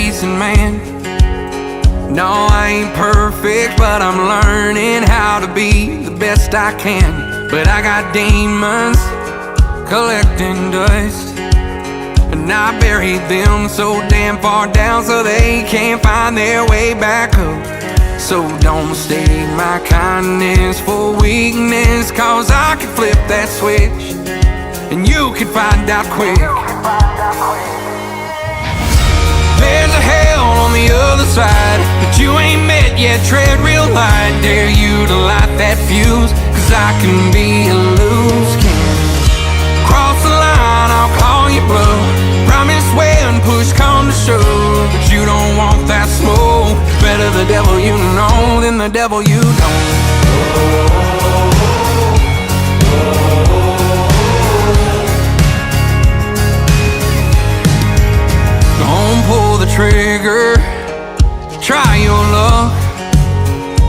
decent man. No, I ain't perfect, but I'm learning how to be the best I can. But I got demons collecting dust, and I buried them so damn far down so they can't find their way back up. So don't mistake my kindness for weakness, cause I can flip that switch and you can find out quick. There's a hell on the other side that you ain't met yet. Tread real light, dare you to light that fuse, cause I can be a loose cannon. Cross the line, I'll call you bluff. Promise when push come to shove, but you don't want that smoke. Better the devil you know than the devil you don't. Don't pull the trigger, try your luck.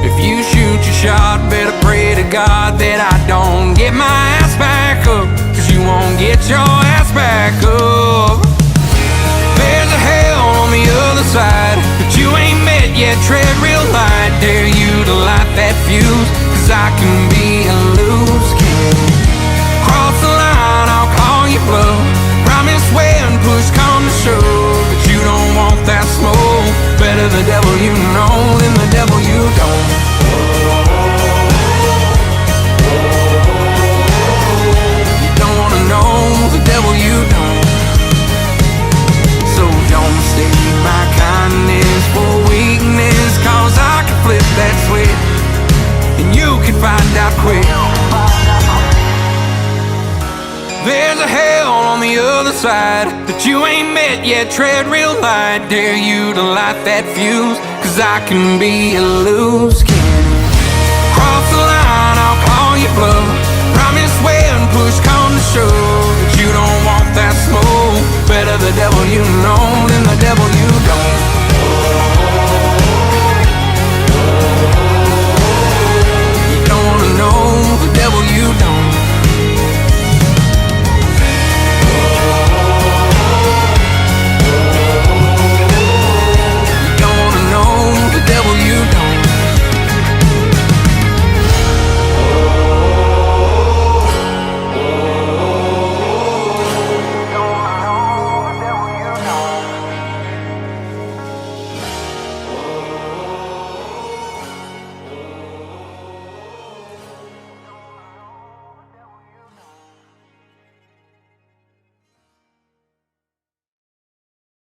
If you shoot your shot, better pray to God that I don't get my ass back up, cause you won't get your ass back up. There's a hell on the other side that you ain't met yet. Tread real light, dare you to light that fuse, cause I can be a loose cannon. Cross the line, I'll call you bluff. Promise when push come to shove, but you don't want that smoke. Better the devil you know than the devil you don't. You don't wanna know the devil you don't. So don't mistake my kindness for weakness, cause I can flip that switch and you can find out quick. There's a hell on the other side that you ain't met yet. Tread real light, dare you to light that fuse, cause I can be a loose cannon. Cross the line, I'll call you bluff. Promise when push come to shove, but you don't want that smoke. Better the devil you know than the devil you don't.